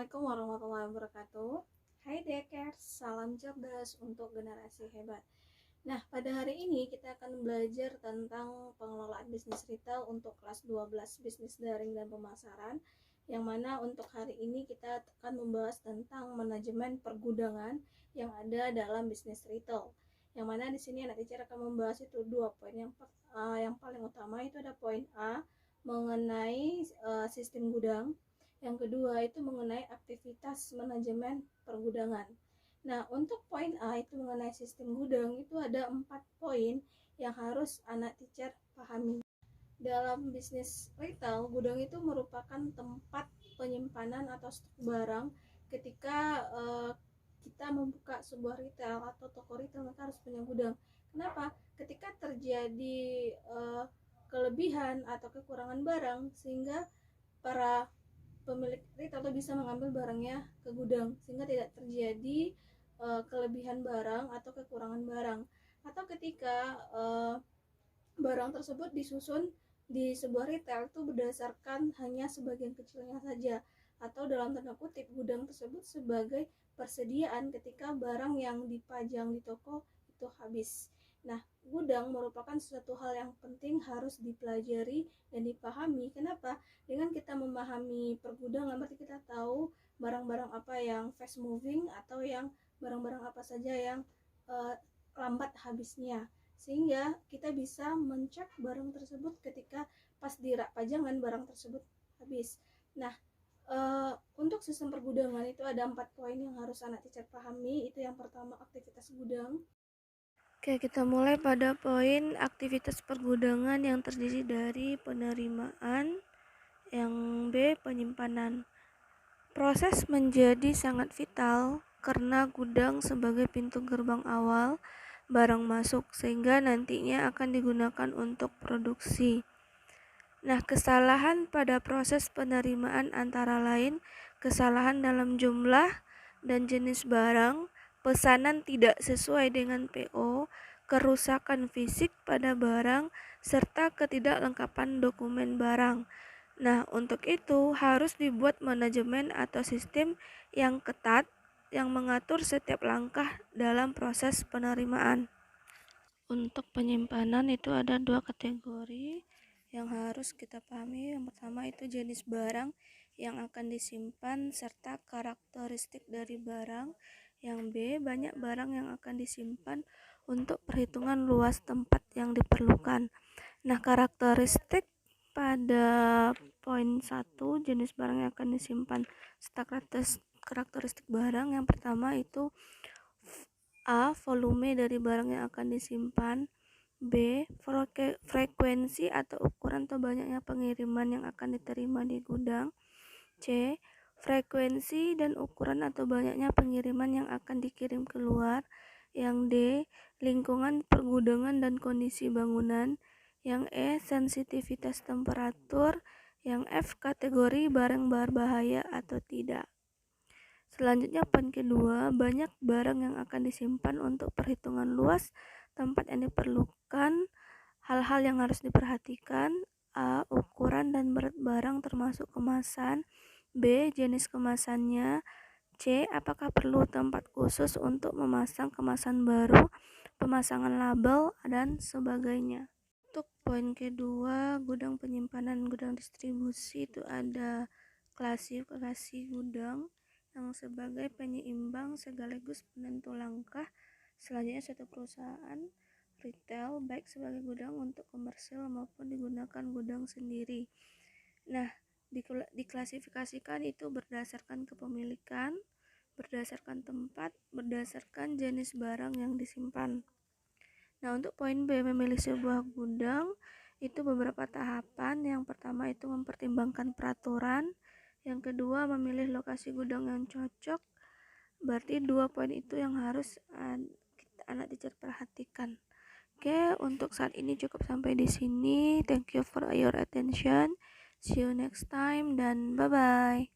Assalamualaikum warahmatullahi wabarakatuh. Hai Dekers, salam cerdas untuk generasi hebat. Nah, pada hari ini kita akan belajar tentang pengelolaan bisnis retail untuk kelas 12 bisnis daring dan pemasaran. Yang mana untuk hari ini kita akan membahas tentang manajemen pergudangan yang ada dalam bisnis retail. Yang mana di sini anak teacher akan membahas itu dua poin. Yang paling utama itu ada poin A mengenai sistem gudang. Yang kedua itu mengenai aktivitas manajemen pergudangan. Nah, untuk poin A itu mengenai sistem gudang itu ada 4 poin yang harus anak teacher pahami. Dalam bisnis retail, gudang itu merupakan tempat penyimpanan atau stok barang. Ketika kita membuka sebuah retail atau toko retail, maka harus punya gudang. Kenapa? Ketika terjadi kelebihan atau kekurangan barang, sehingga para pemilik retail itu bisa mengambil barangnya ke gudang, sehingga tidak terjadi kelebihan barang atau kekurangan barang. Atau ketika barang tersebut disusun di sebuah retail itu berdasarkan hanya sebagian kecilnya saja, atau dalam tanda kutip gudang tersebut sebagai persediaan ketika barang yang dipajang di toko itu habis. Nah, gudang merupakan suatu hal yang penting harus dipelajari dan dipahami. Kenapa? Dengan kita memahami pergudangan berarti kita tahu barang-barang apa yang fast moving atau yang barang-barang apa saja yang lambat habisnya, sehingga kita bisa mencek barang tersebut ketika pas di rak pajangan barang tersebut habis. Nah, untuk sistem pergudangan itu ada 4 poin yang harus anak teacher pahami. Itu yang pertama, aktivitas gudang. Oke, kita mulai pada poin aktivitas pergudangan yang terdiri dari penerimaan, yang B penyimpanan. Proses menjadi sangat vital karena gudang sebagai pintu gerbang awal barang masuk, sehingga nantinya akan digunakan untuk produksi. Nah, kesalahan pada proses penerimaan antara lain kesalahan dalam jumlah dan jenis barang, pesanan tidak sesuai dengan PO, kerusakan fisik pada barang, serta ketidaklengkapan dokumen barang. Nah, untuk itu harus dibuat manajemen atau sistem yang ketat yang mengatur setiap langkah dalam proses penerimaan. Untuk penyimpanan itu ada 2 kategori yang harus kita pahami. Yang pertama itu jenis barang yang akan disimpan serta karakteristik dari barang. Yang B, banyak barang yang akan disimpan untuk perhitungan luas tempat yang diperlukan. Nah, karakteristik pada poin 1, jenis barang yang akan disimpan serta karakteristik barang. Yang pertama itu A, volume dari barang yang akan disimpan. B, frekuensi atau ukuran atau banyaknya pengiriman yang akan diterima di gudang. C, frekuensi dan ukuran atau banyaknya pengiriman yang akan dikirim keluar. Yang D, lingkungan pergudangan dan kondisi bangunan. Yang E, sensitivitas temperatur. Yang F, kategori barang berbahaya atau tidak. Selanjutnya poin kedua, banyak barang yang akan disimpan untuk perhitungan luas tempat yang diperlukan. Hal-hal yang harus diperhatikan: A, ukuran dan berat barang termasuk kemasan. B, jenis kemasannya. C, apakah perlu tempat khusus untuk memasang kemasan baru, pemasangan label, dan sebagainya. Untuk poin kedua, gudang penyimpanan, gudang distribusi itu ada klasifikasi gudang yang sebagai penyeimbang sekaligus penentu langkah selanjutnya suatu perusahaan retail, baik sebagai gudang untuk komersil maupun digunakan gudang sendiri. Nah, diklasifikasikan itu berdasarkan kepemilikan, berdasarkan tempat, berdasarkan jenis barang yang disimpan. Nah, untuk poin B, memilih sebuah gudang itu beberapa tahapan. Yang pertama itu mempertimbangkan peraturan. Yang kedua, memilih lokasi gudang yang cocok. Berarti 2 poin itu yang harus anak teacher perhatikan. Oke, untuk saat ini cukup sampai di sini. Thank you for your attention. See you next time dan bye-bye.